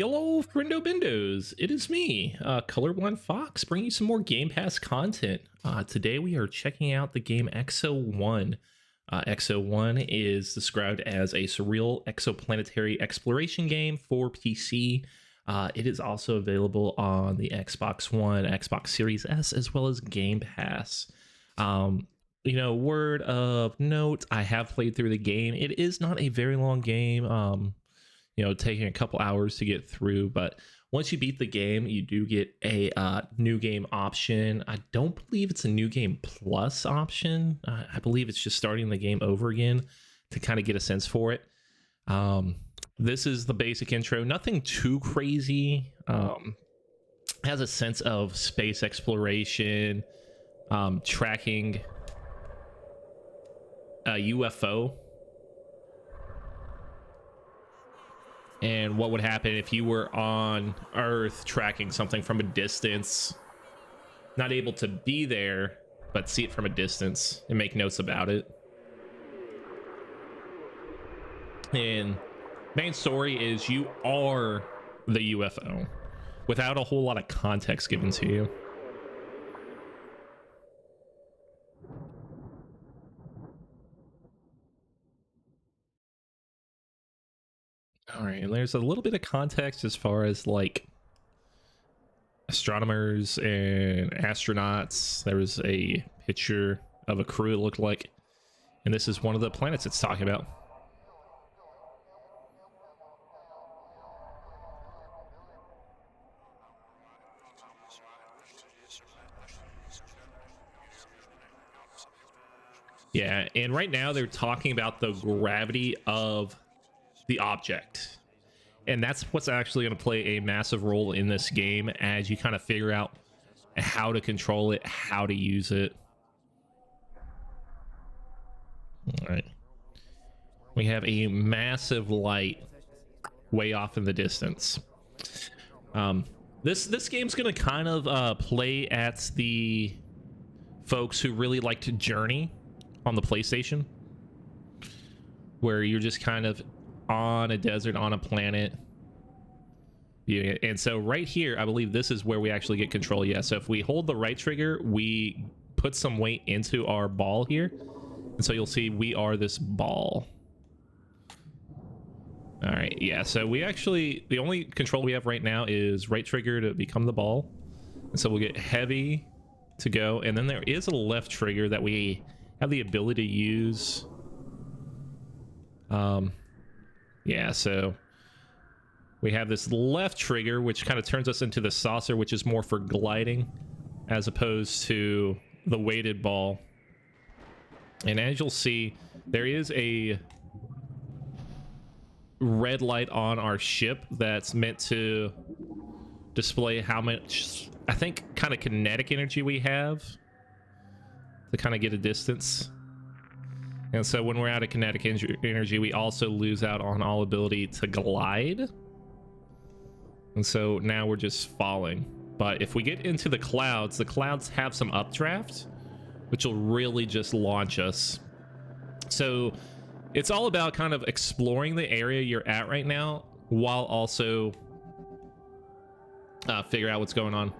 Hello, friendo bendos. It is me, Colorblind Fox, bringing you some more Game Pass content. Today we are checking out the game Exo One. Exo One is described as a surreal exoplanetary exploration game for PC. It is also available on the Xbox One, Xbox Series S, as well as Game Pass. Word of note, I have played through the game. It is not a very long game. Taking a couple hours to get through, but once you beat the game, you do get a new game option. I don't believe it's a new game plus option. I believe it's just starting the game over again to kind of get a sense for it. This is the basic intro, nothing too crazy. Has a sense of space exploration, tracking a UFO. And what would happen if you were on Earth tracking something from a distance, not able to be there, but see it from a distance and make notes about it. And main story is you are the UFO without a whole lot of context given to you. All right, and there's a little bit of context as far as like astronomers and astronauts. There was a picture of a crew, it looked like, and this is one of the planets it's talking about. Yeah, and right now they're talking about the gravity of the object, and that's what's actually going to play a massive role in this game as you kind of figure out how to control it, how to use it. All right, we have a massive light way off in the distance. This game's going to kind of play at the folks who really liked Journey on the PlayStation, where you're just kind of on a desert, on a planet. Yeah, and so right here, I believe this is where we actually get control. Yeah, so if we hold the right trigger, we put some weight into our ball here. And so you'll see we are this ball. All right, yeah, so we actually, the only control we have right now is right trigger to become the ball. And so we'll get heavy to go. And then there is a left trigger that we have the ability to use. Yeah, so we have this left trigger, which kind of turns us into the saucer, which is more for gliding as opposed to the weighted ball. And as you'll see, there is a red light on our ship that's meant to display how much, I think, kind of kinetic energy we have to kind of get a distance. And so when we're out of kinetic energy, we also lose out on all ability to glide. And so now we're just falling. But if we get into the clouds have some updraft, which will really just launch us. So it's all about kind of exploring the area you're at right now, while also figure out what's going on.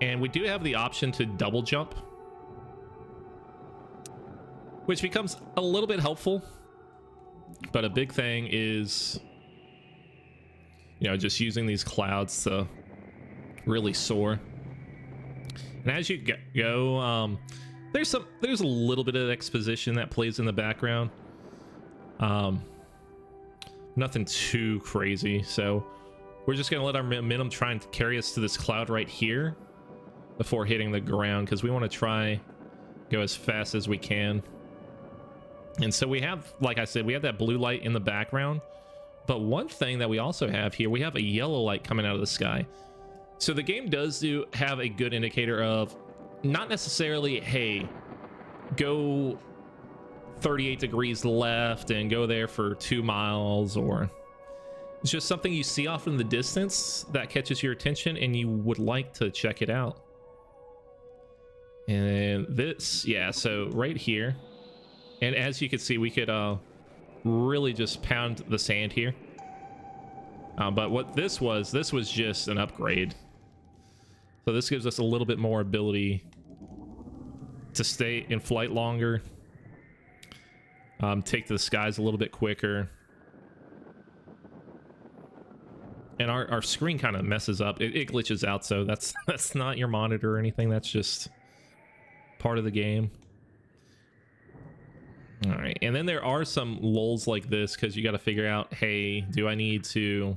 And we do have the option to double jump, which becomes a little bit helpful, but a big thing is, just using these clouds to really soar. And as you go, there's a little bit of exposition that plays in the background. Nothing too crazy, so we're just gonna let our momentum try and carry us to this cloud right here before hitting the ground, because we want to try go as fast as we can. And so we have, like I said, we have that blue light in the background. But one thing that we also have here, we have a yellow light coming out of the sky. So the game does have a good indicator of not necessarily, hey, go 38 degrees left and go there for 2 miles, or it's just something you see off in the distance that catches your attention and you would like to check it out. And this, yeah, so right here. And as you can see, we could really just pound the sand here. But what this was just an upgrade. So this gives us a little bit more ability to stay in flight longer, take to the skies a little bit quicker. And our screen kind of messes up. It glitches out, so that's not your monitor or anything. That's just part of the game. All right, and then there are some lulls like this because you got to figure out, hey, do I need to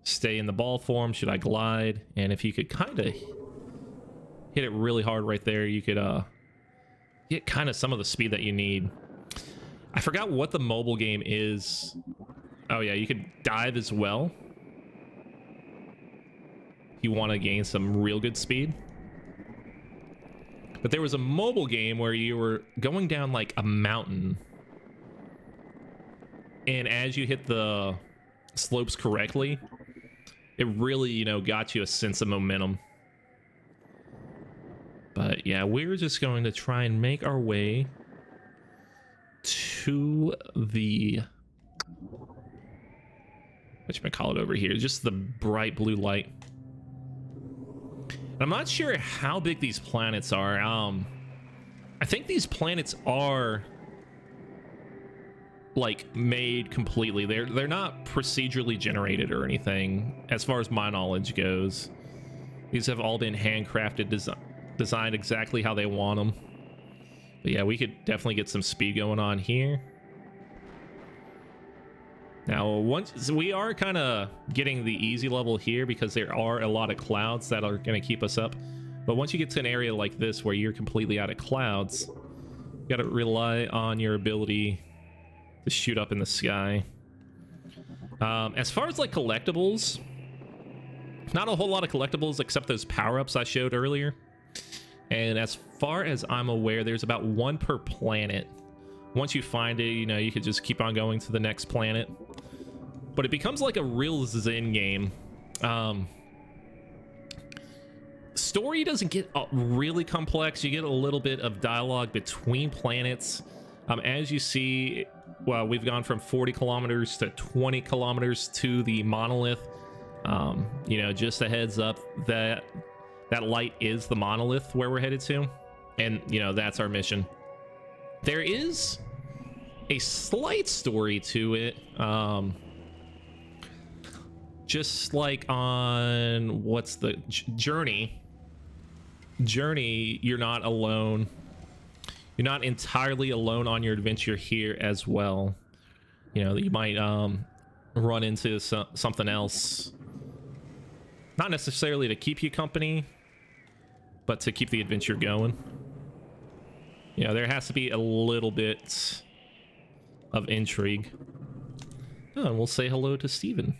stay in the ball form? Should I glide? And if you could kind of hit it really hard right there, you could get kind of some of the speed that you need. I forgot what the mobile game is. Oh yeah, you could dive as well. You want to gain some real good speed. But there was a mobile game where you were going down like a mountain, and as you hit the slopes correctly, it really, you know, got you a sense of momentum. But yeah, we're just going to try and make our way to the, whatchamacallit over here, just the bright blue light. I'm not sure how big these planets are. I think these planets are like made completely. They're not procedurally generated or anything, as far as my knowledge goes. These have all been handcrafted, designed exactly how they want them. But yeah, we could definitely get some speed going on here. Now, once we are kind of getting the easy level here because there are a lot of clouds that are going to keep us up. But once you get to an area like this where you're completely out of clouds, you got to rely on your ability to shoot up in the sky. As far as like collectibles, not a whole lot of collectibles except those power-ups I showed earlier. And as far as I'm aware, there's about one per planet. Once you find it, you know, you could just keep on going to the next planet. But it becomes like a real Zen game. Story doesn't get really complex. You get a little bit of dialogue between planets. As you see, well, we've gone from 40 kilometers to 20 kilometers to the monolith. You know, just a heads up that that light is the monolith where we're headed to. And, you know, that's our mission. There is a slight story to it. Just like on, what's the Journey, you're not alone. You're not entirely alone on your adventure here as well. You know, you might run into something else. Not necessarily to keep you company, but to keep the adventure going. You know, there has to be a little bit of intrigue. Oh, and we'll say hello to Steven.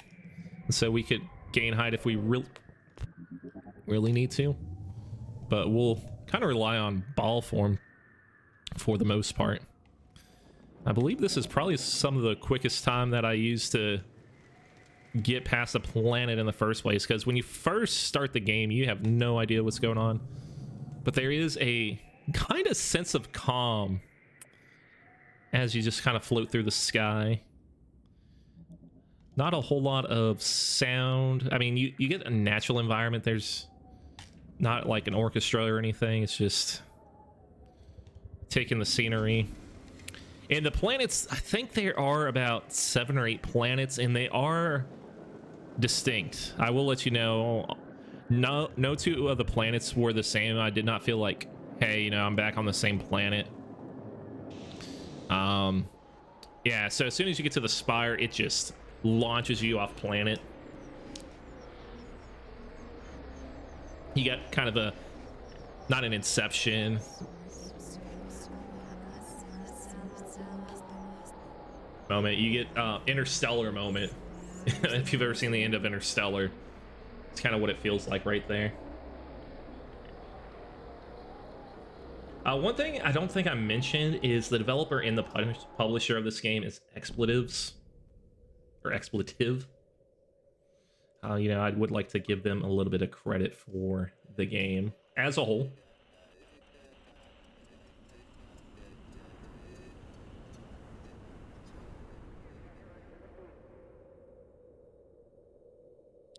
So we could gain height if we really need to. But we'll kind of rely on ball form for the most part. I believe this is probably some of the quickest time that I used to get past a planet in the first place, because when you first start the game, you have no idea what's going on. But there is a kind of sense of calm as you just kind of float through the sky. Not a whole lot of sound. I mean, you get a natural environment. There's not like an orchestra or anything. It's just taking the scenery. And the planets, I think there are about 7 or 8 planets, and they are distinct. I will let you know, no 2 of the planets were the same. I did not feel like, hey, you know, I'm back on the same planet. Yeah, so as soon as you get to the spire, it just launches you off planet. You get kind of a, not an Inception, moment. You get Interstellar moment. If you've ever seen the end of Interstellar, it's kind of what it feels like right there. One thing I don't think I mentioned is the developer and the publisher of this game is Expletives, or Expletive. You know, I would like to give them a little bit of credit for the game as a whole.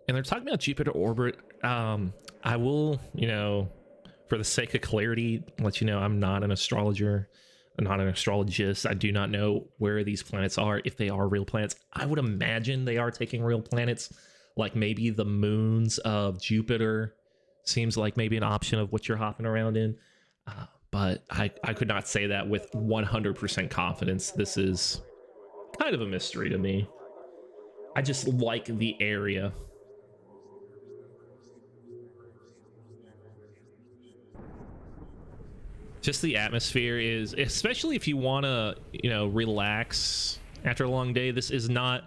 And they're talking about Jupiter orbit. I will, you know, for the sake of clarity, let you know I'm not an astrologer. I'm not an astrologist. I do not know where these planets are, if they are real planets. I would imagine they are taking real planets, like maybe the moons of Jupiter seems like maybe an option of what you're hopping around in. But I could not say that with 100% confidence. This is kind of a mystery to me. I just like the area. Just the atmosphere is, especially if you want to, you know, relax after a long day. This is not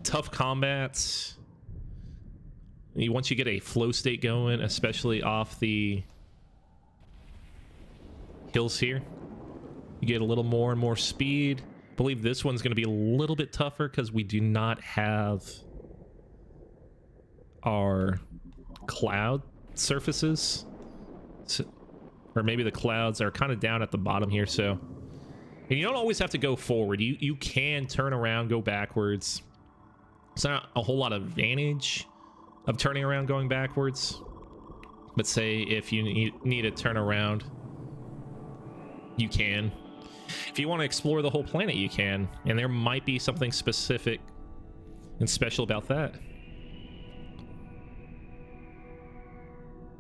tough combats. Once you get a flow state going, especially off the hills here, you get a little more and more speed. I believe this one's going to be a little bit tougher because we do not have our cloud surfaces. So, or maybe the clouds are kind of down at the bottom here, so and you don't always have to go forward. You can turn around, go backwards. It's not a whole lot of advantage of turning around going backwards, but say if you need to turn around, you can. If you want to explore the whole planet, you can, and there might be something specific and special about that.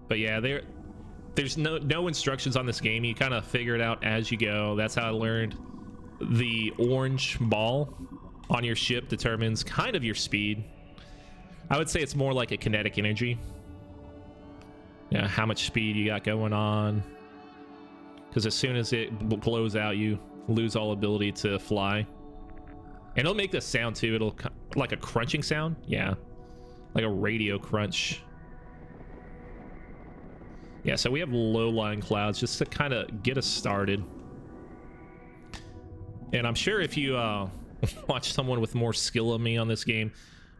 But yeah, there's no instructions on this game. You kind of figure it out as you go. That's how I learned. The orange ball on your ship determines kind of your speed. I would say it's more like a kinetic energy. Yeah, how much speed you got going on. Because as soon as it blows out, you lose all ability to fly. And it'll make this sound too. It'll like a crunching sound. Yeah, like a radio crunch. Yeah, so we have low-lying clouds just to kind of get us started. And I'm sure if you watch someone with more skill than me on this game,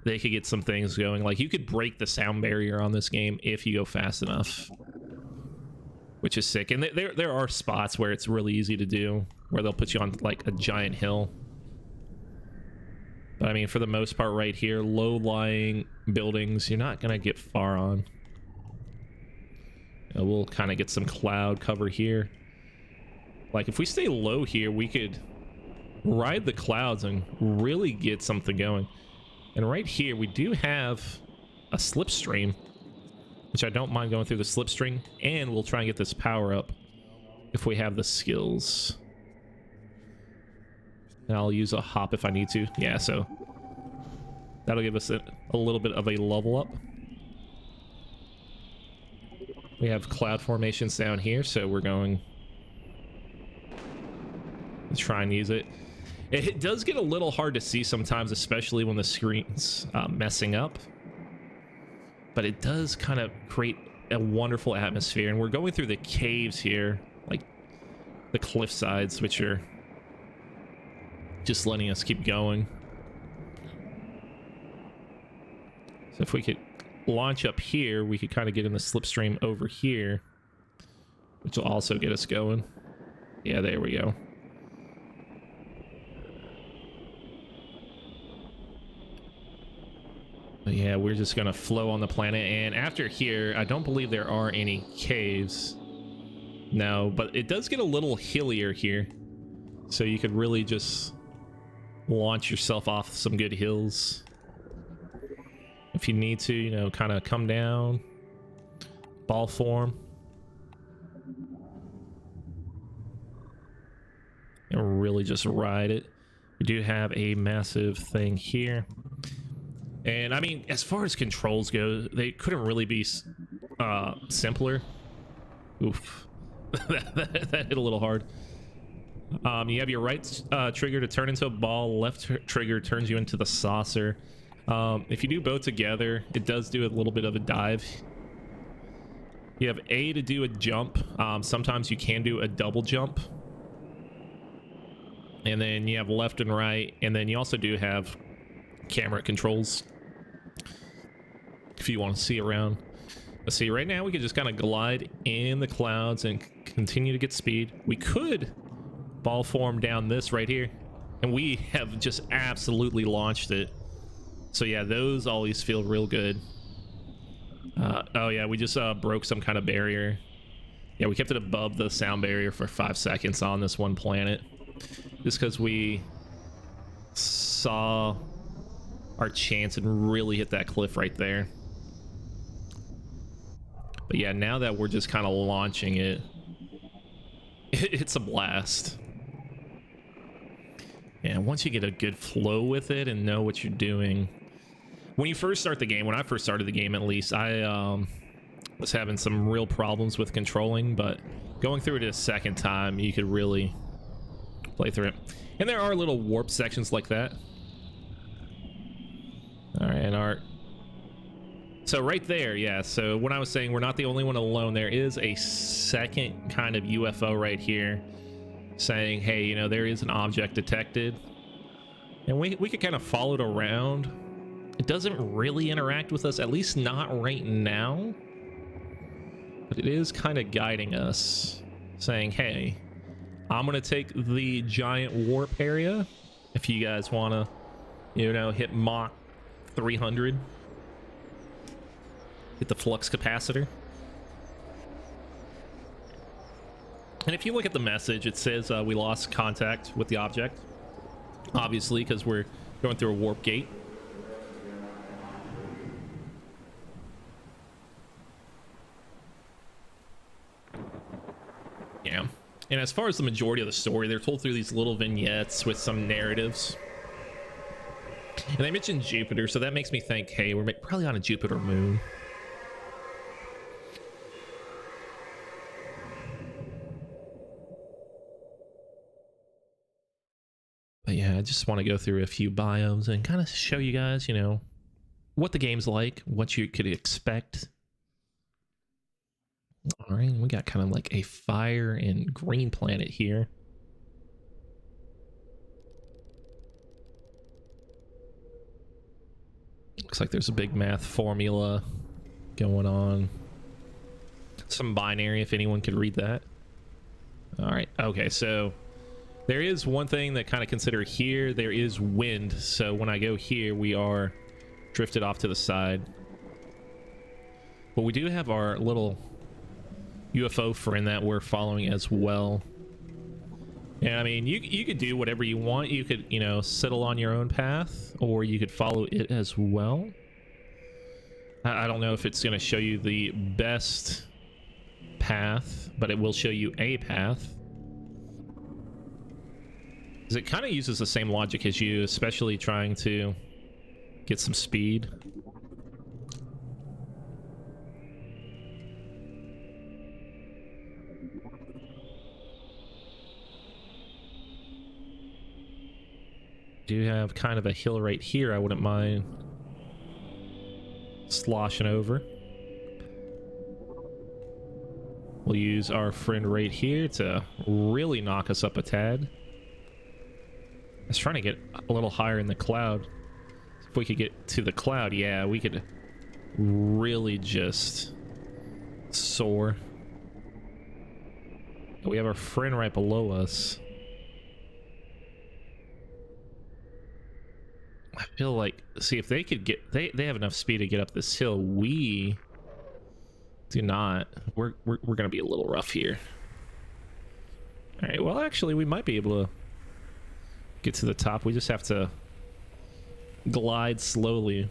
they could get some things going. Like, you could break the sound barrier on this game if you go fast enough, which is sick. And there are spots where it's really easy to do, where they'll put you on, like, a giant hill. But, I mean, for the most part right here, low-lying buildings, you're not going to get far on. We'll kind of get some cloud cover here. Like, if we stay low here, we could ride the clouds and really get something going. And right here, we do have a slipstream, which I don't mind going through the slipstream, and we'll try and get this power up if we have the skills. And I'll use a hop if I need to. Yeah, so that'll give us a little bit of a level up. We have cloud formations down here, so we're going to try and use it. It does get a little hard to see sometimes, especially when the screen's messing up. But it does kind of create a wonderful atmosphere. And we're going through the caves here, like the cliff sides, which are just letting us keep going. So if we could launch up here, we could kind of get in the slipstream over here, which will also get us going. Yeah, there we go. But yeah, we're just gonna flow on the planet, and after here, I don't believe there are any caves. No, but it does get a little hillier here, so you could really just launch yourself off some good hills. If you need to, you know, kind of come down, ball form, and really just ride it. We do have a massive thing here. And I mean, as far as controls go, they couldn't really be simpler. Oof. that hit a little hard. You have your right trigger to turn into a ball, left trigger turns you into the saucer. If you do both together, it does do a little bit of a dive. You have A to do a jump. Sometimes you can do a double jump. And then you have left and right. And then you also do have camera controls if you want to see around. Let's see, right now we can just kind of glide in the clouds and continue to get speed. We could ball form down this right here. And we have just absolutely launched it. So yeah, those always feel real good. Oh yeah, we just broke some kind of barrier. Yeah, we kept it above the sound barrier for 5 seconds on this one planet, just because we saw our chance and really hit that cliff right there. But yeah, now that we're just kind of launching it, it's a blast. Yeah, once you get a good flow with it and know what you're doing. When you first start the game, when I first started the game at least, I was having some real problems with controlling, but going through it a second time, you could really play through it. And there are little warp sections like that. All right, and so right there, yeah, so when I was saying we're not the only one alone, there is a second kind of UFO right here saying, hey, you know, there is an object detected. And we could kind of follow it around. It doesn't really interact with us, at least not right now. But it is kind of guiding us, saying, hey, I'm going to take the giant warp area. If you guys want to, you know, hit Mach 300. Hit the flux capacitor. And if you look at the message, it says we lost contact with the object. Obviously, because we're going through a warp gate. Yeah. And as far as the majority of the story, they're told through these little vignettes with some narratives. And they mentioned Jupiter, so that makes me think, hey, we're probably on a Jupiter moon. But yeah, I just want to go through a few biomes and kind of show you guys, you know, what the game's like, what you could expect. All right, we got kind of like a fire and green planet here. Looks like there's a big math formula going on. Some binary, if anyone could read that. All right, okay, so there is one thing that kind of consider here. There is wind, so when I go here, we are drifted off to the side. But we do have our little UFO friend that we're following as well. And I mean, you could do whatever you want. You could, you know, settle on your own path, or you could follow it as well. I don't know if it's going to show you the best path, but it will show you a path. Because it kind of uses the same logic as you, especially trying to get some speed. Do have kind of a hill right here I wouldn't mind sloshing over. We'll use our friend right here to really knock us up a tad. I was trying to get a little higher in the cloud. If we could get to the cloud, yeah, we could really just soar. We have our friend right below us. I feel like, see, if they could get, they have enough speed to get up this hill. We do not. We're gonna be a little rough here. All right, well, actually, we might be able to get to the top. We just have to glide slowly.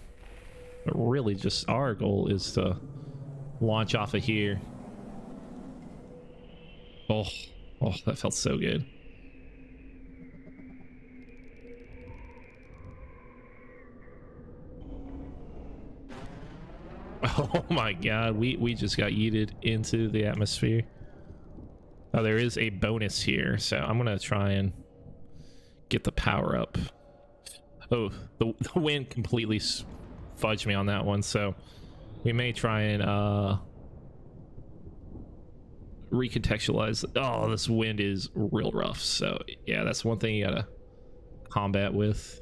But really, just our goal is to launch off of here. Oh, that felt so good. Oh my god, we just got yeeted into the atmosphere. Oh, there is a bonus here, so I'm gonna try and get the power up. Oh, the wind completely fudged me on that one, so we may try and recontextualize. Oh, this wind is real rough, so yeah, that's one thing you gotta combat with.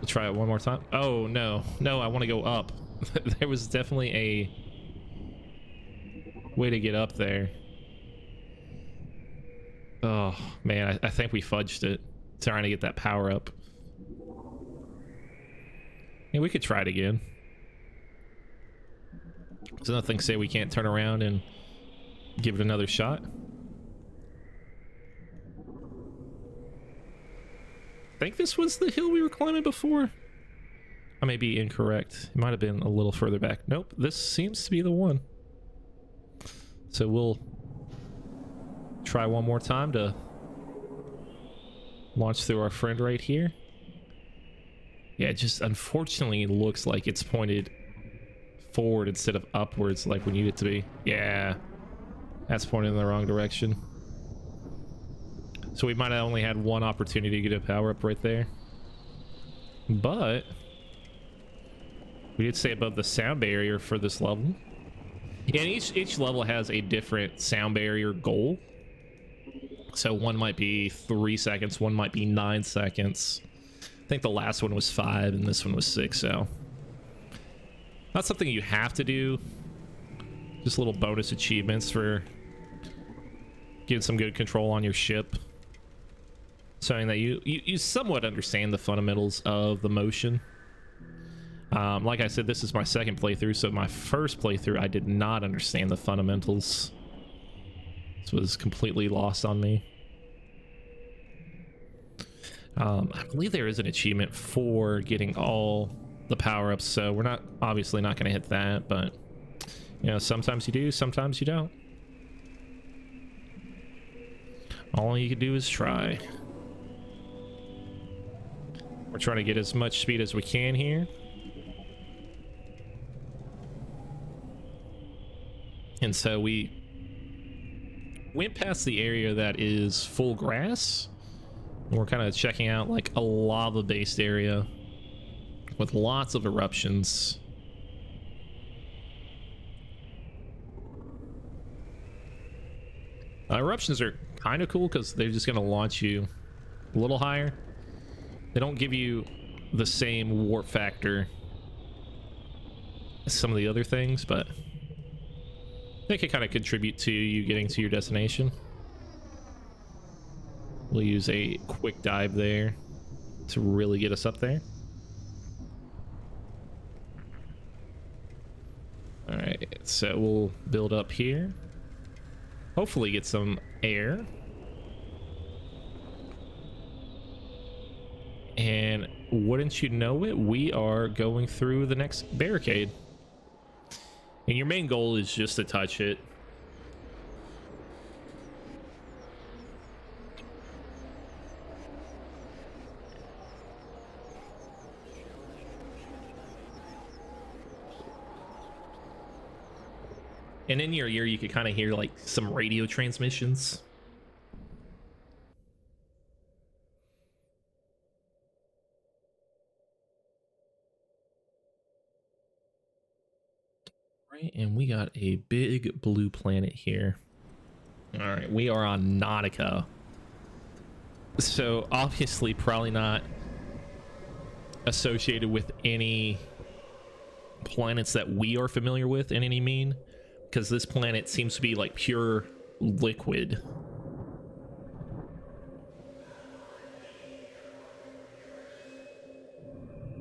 We'll try it one more time. Oh no, I want to go up. There was definitely a way to get up there. Oh man, I think we fudged it. trying to get that power up. Yeah, we could try it again. There's nothing to say we can't turn around and give it another shot. I think this was the hill we were climbing before. I may be incorrect. It might have been a little further back. Nope, this seems to be the one. So we'll try one more time to launch through our friend right here. Yeah, it just unfortunately looks like it's pointed forward instead of upwards like we need it to be. Yeah, that's pointed in the wrong direction. So we might have only had one opportunity to get a power up right there. But we did stay above the sound barrier for this level. And each level has a different sound barrier goal. So one might be 3 seconds, one might be 9 seconds. I think the last one was 5 and this one was 6, so not something you have to do. Just little bonus achievements for getting some good control on your ship. Showing that you somewhat understand the fundamentals of the motion. Like I said, this is my second playthrough, so my first playthrough I did not understand the fundamentals. This was completely lost on me. I believe there is an achievement for getting all the power-ups, so we're not obviously not going to hit that, but you know, sometimes you do, sometimes you don't. All you can do is try. We're trying to get as much speed as we can here. And so we went past the area that is full grass. And we're kind of checking out like a lava-based area with lots of eruptions. Eruptions are kind of cool because they're just going to launch you a little higher. They don't give you the same warp factor as some of the other things, but they can kind of contribute to you getting to your destination. We'll use a quick dive there to really get us up there. All right, so we'll build up here. Hopefully get some air. And wouldn't you know it, we are going through the next barricade. And your main goal is just to touch it. And in your ear, you could kind of hear like some radio transmissions. And we got a big blue planet here. All right, we are on Nautica. So obviously probably not associated with any planets that we are familiar with in any mean, because this planet seems to be like pure liquid.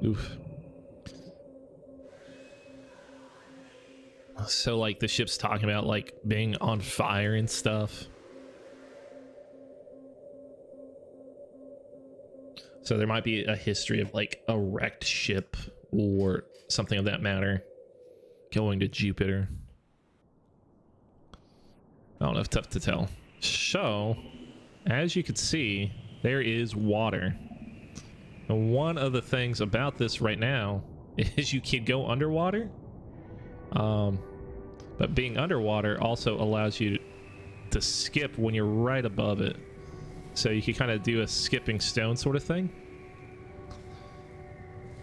Oof. So like the ship's talking about like being on fire and stuff. So there might be a history of like a wrecked ship or something of that matter going to Jupiter. I don't know, it's tough to tell. So as you can see, there is water. And one of the things about this right now is you can go underwater. But being underwater also allows you to skip when you're right above it. So you can kind of do a skipping stone sort of thing.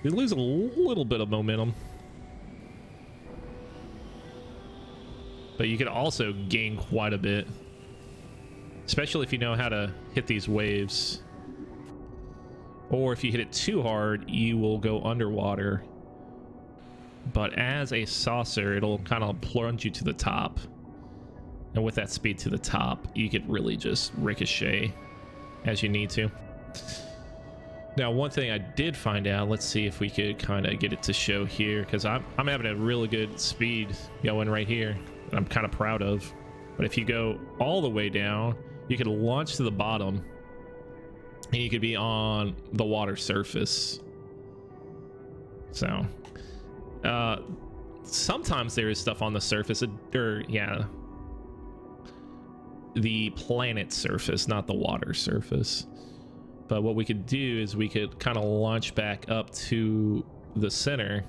You lose a little bit of momentum. But you can also gain quite a bit. Especially if you know how to hit these waves. Or if you hit it too hard, you will go underwater. But as a saucer, it'll kind of plunge you to the top. And with that speed to the top, you could really just ricochet as you need to. Now, one thing I did find out, let's see if we could kind of get it to show here, because I'm having a really good speed going right here that I'm kind of proud of. But if you go all the way down, you could launch to the bottom and you could be on the water surface. So sometimes there is stuff on the surface, or yeah, the planet surface, not the water surface. But what we could do is we could kind of launch back up to the center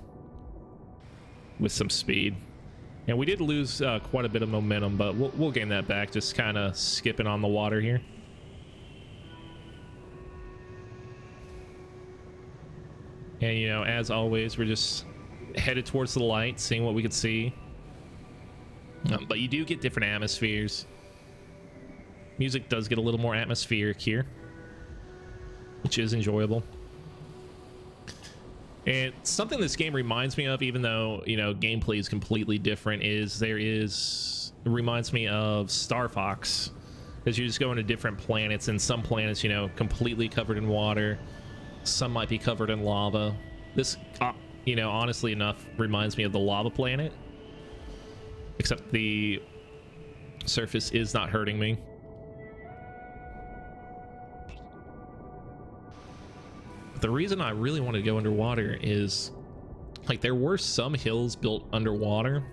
with some speed. And we did lose quite a bit of momentum, but we'll gain that back, just kind of skipping on the water here. And, you know, as always, we're just headed towards the light, seeing what we could see. But you do get different atmospheres. Music does get a little more atmospheric here, which is enjoyable. And something this game reminds me of, even though, you know, gameplay is completely different, is it reminds me of Star Fox, because you just go into different planets, and some planets, you know, completely covered in water, some might be covered in lava. This, you know, honestly enough, reminds me of the lava planet, except the surface is not hurting me. The reason I really want to go underwater is, like, there were some hills built underwater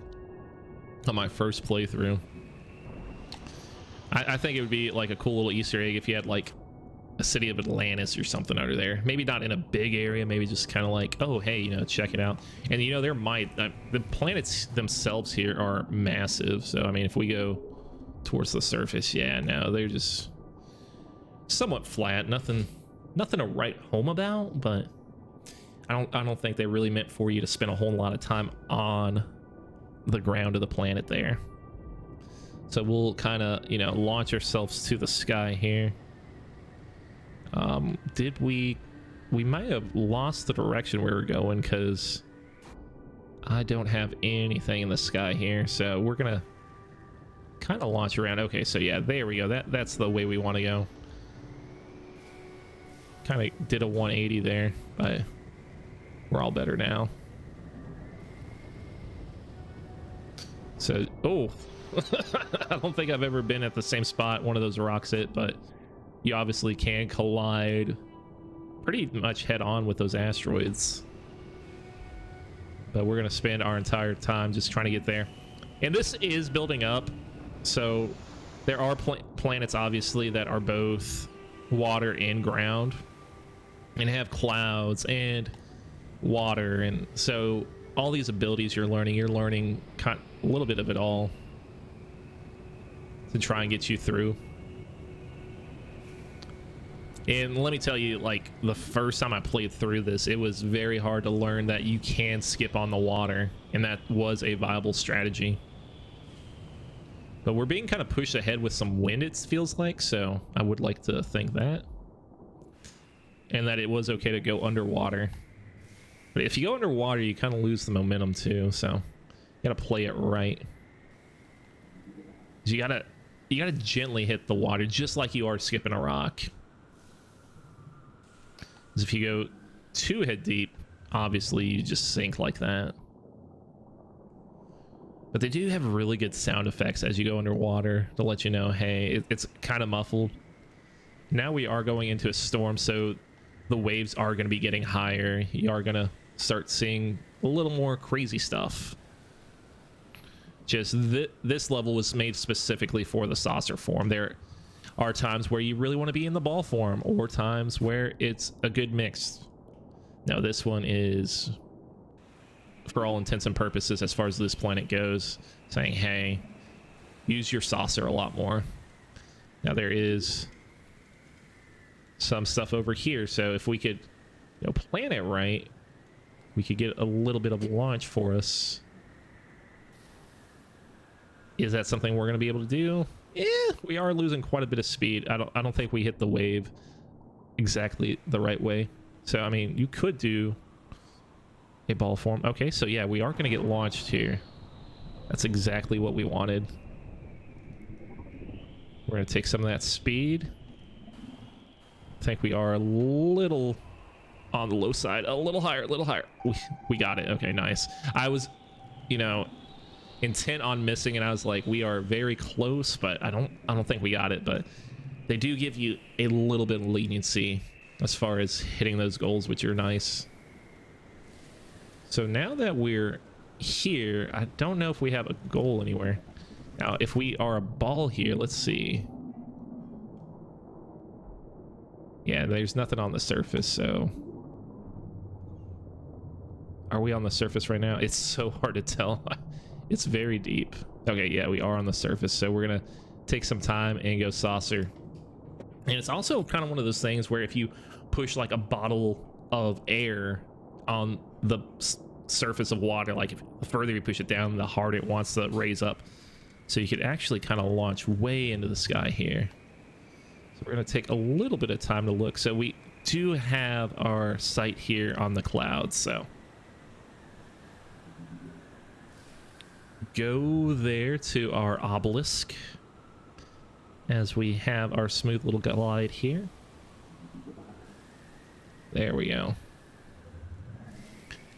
on my first playthrough. I think it would be like a cool little Easter egg if you had like a city of Atlantis or something under there. Maybe not in a big area, maybe just kind of like, oh hey, you know, check it out. And you know, there might the planets themselves here are massive, so I mean, if we go towards the surface, yeah, no, they're just somewhat flat, nothing to write home about. But I don't think they really meant for you to spend a whole lot of time on the ground of the planet there. So we'll kind of, you know, launch ourselves to the sky here. Did we might have lost the direction we were going, because I don't have anything in the sky here, so we're gonna kind of launch around. Okay, so yeah, there we go. That's the way we want to go. Kind of did a 180 there, but we're all better now. So, oh, I don't think I've ever been at the same spot one of those rocks hit, but you obviously can collide pretty much head on with those asteroids. But we're going to spend our entire time just trying to get there. And this is building up, so there are planets obviously that are both water and ground, and have clouds and water, and so all these abilities you're learning a little bit of it all to try and get you through. And let me tell you, like, the first time I played through this, it was very hard to learn that you can skip on the water, and that was a viable strategy. But we're being kind of pushed ahead with some wind, it feels like, so I would like to think that. And that it was okay to go underwater. But if you go underwater, you kind of lose the momentum too, so you gotta play it right. You gotta gently hit the water, just like you are skipping a rock. Because if you go too head deep, obviously you just sink like that. But they do have really good sound effects as you go underwater to let you know, hey, it's kind of muffled. Now we are going into a storm, so the waves are going to be getting higher. You are going to start seeing a little more crazy stuff. Just this level was made specifically for the saucer form. There are times where you really want to be in the ball form, or times where it's a good mix. Now this one is, for all intents and purposes, as far as this planet goes, saying, hey, use your saucer a lot more. Now there is some stuff over here, so if we could, you know, plan it right, we could get a little bit of launch for us. Is that something we're going to be able to do? Yeah, we are losing quite a bit of speed. I don't think we hit the wave exactly the right way. So I mean, you could do a ball form. Okay, so yeah, we are going to get launched here. That's exactly what we wanted. We're going to take some of that speed. I think we are a little on the low side. A little higher, a little higher. We got it. Okay, nice. I was, you know, intent on missing, and I was like, we are very close, but I don't think we got it. But they do give you a little bit of leniency as far as hitting those goals, which are nice. So now that we're here, I don't know if we have a goal anywhere. Now, if we are a ball here, let's see. Yeah, there's nothing on the surface, so... Are we on the surface right now? It's so hard to tell. It's very deep. Okay, yeah, we are on the surface, so we're gonna take some time and go saucer. And it's also kind of one of those things where if you push like a bottle of air on the surface of water, like if the further you push it down, the harder it wants to raise up. So you could actually kind of launch way into the sky here. So we're going to take a little bit of time to look. So we do have our sight here on the clouds, so go there to our obelisk as we have our smooth little glide here. There we go.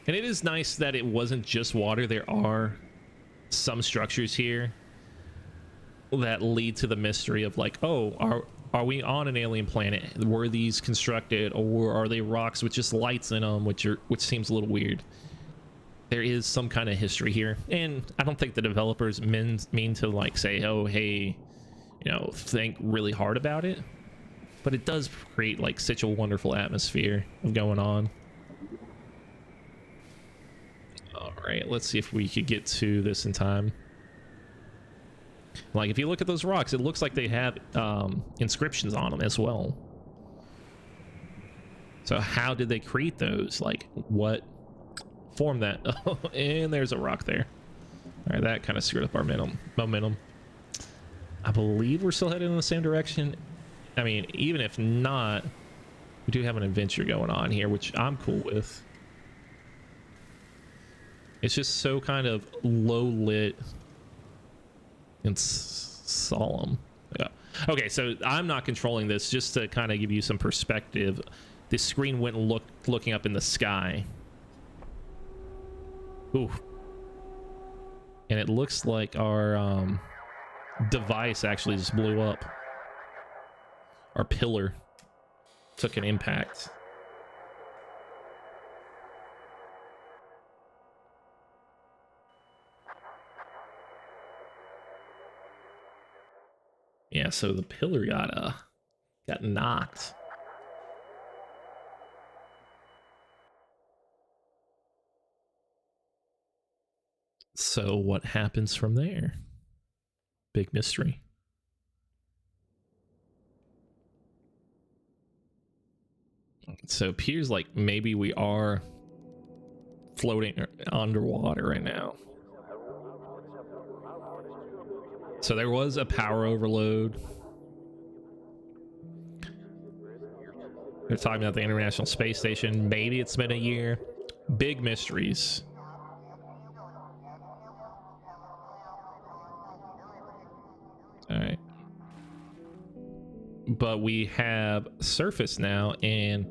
And it is nice that it wasn't just water. There are some structures here that lead to the mystery of like, oh, are we on an alien planet? Were these constructed, or are they rocks with just lights in them, which seems a little weird. There is some kind of history here, and I don't think the developers mean to like say, oh, hey, you know, think really hard about it, but it does create like such a wonderful atmosphere going on. All right, let's see if we could get to this in time. Like, if you look at those rocks, it looks like they have inscriptions on them as well. So how did they create those? Like, what formed that? Oh, and there's a rock there. All right, that kind of screwed up our momentum. I believe we're still heading in the same direction. I mean, even if not, we do have an adventure going on here, which I'm cool with. It's just so kind of low lit and solemn. Yeah. Okay, so I'm not controlling this, just to kind of give you some perspective. This screen went looking up in the sky. Ooh. And it looks like our device actually just blew up. Our pillar took an impact. Yeah, so the pillar got knocked. So what happens from there? Big mystery. So it appears like maybe we are floating underwater right now. So there was a power overload. They're talking about the International Space Station. Maybe it's been a year. Big mysteries. All right. But we have surface now, and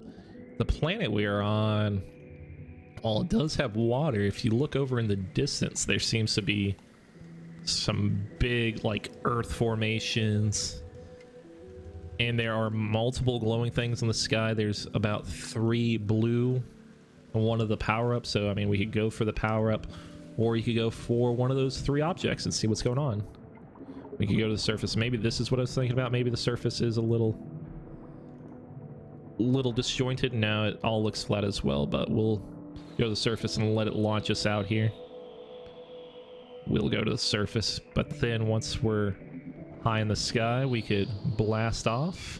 the planet we are on, while it does have water, if you look over in the distance, there seems to be some big like earth formations, and there are multiple glowing things in the sky. There's about 3 blue and one of the power-ups. So I mean, we could go for the power-up, or you could go for one of those 3 objects and see what's going on. We could go to the surface. Maybe this is what I was thinking about. Maybe the surface is a little disjointed. Now it all looks flat as well, but we'll go to the surface and let it launch us out here. We'll go to the surface, but then once we're high in the sky, we could blast off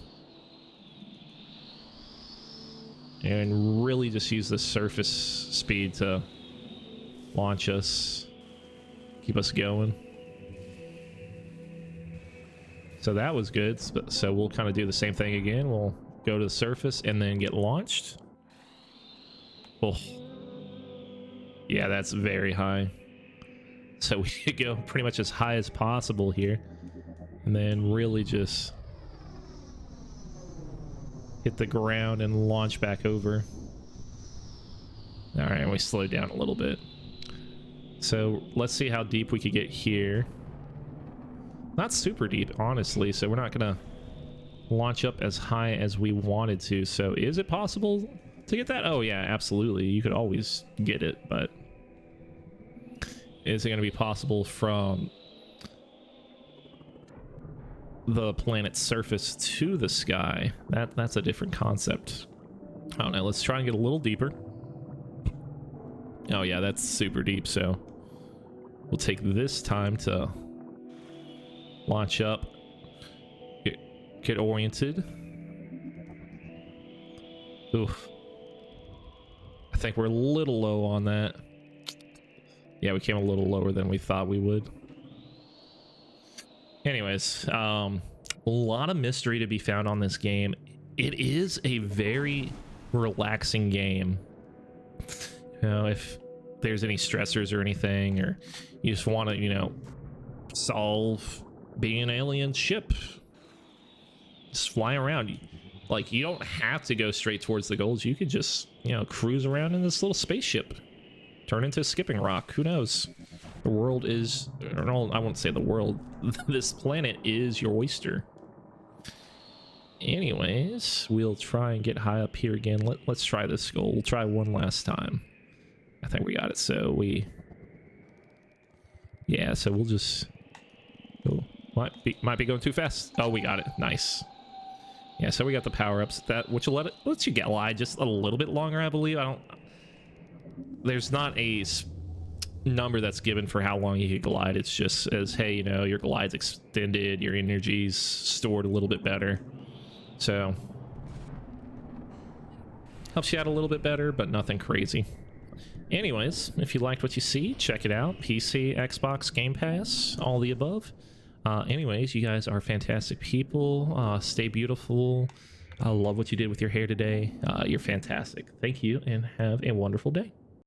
and really just use the surface speed to launch us, keep us going. So that was good. So we'll kind of do the same thing again. We'll go to the surface and then get launched. Oh, yeah, that's very high. So we could go pretty much as high as possible here, and then really just hit the ground and launch back over. All right, we slowed down a little bit. So let's see how deep we could get here. Not super deep, honestly, so we're not gonna launch up as high as we wanted to. So is it possible to get that? Oh yeah, absolutely. You could always get it, but is it gonna be possible from the planet's surface to the sky? That's a different concept. I don't know. Let's try and get a little deeper. Oh yeah, that's super deep, so we'll take this time to launch up, get oriented. Oof. I think we're a little low on that. Yeah, we came a little lower than we thought we would. Anyways, a lot of mystery to be found on this game. It is a very relaxing game. You know, if there's any stressors or anything, or you just want to, you know, solve being an alien ship, just fly around. Like, you don't have to go straight towards the goals. You could just, you know, cruise around in this little spaceship, turn into a skipping rock. Who knows? The world is, or no, I won't say the world. This planet is your oyster. Anyways, we'll try and get high up here again. Let's try this goal. We'll try one last time. I think we got it. So yeah, so we'll just, oh, might be going too fast. Oh, we got it. Nice. Yeah, so we got the power-ups, which will let you get glide just a little bit longer, I believe. There's not a number that's given for how long you can glide. It's just as, hey, you know, your glide's extended, your energy's stored a little bit better. So helps you out a little bit better, but nothing crazy. Anyways, if you liked what you see, check it out. PC, Xbox, Game Pass, all the above. Anyways, you guys are fantastic people. Stay beautiful. I love what you did with your hair today. You're fantastic. Thank you, and have a wonderful day.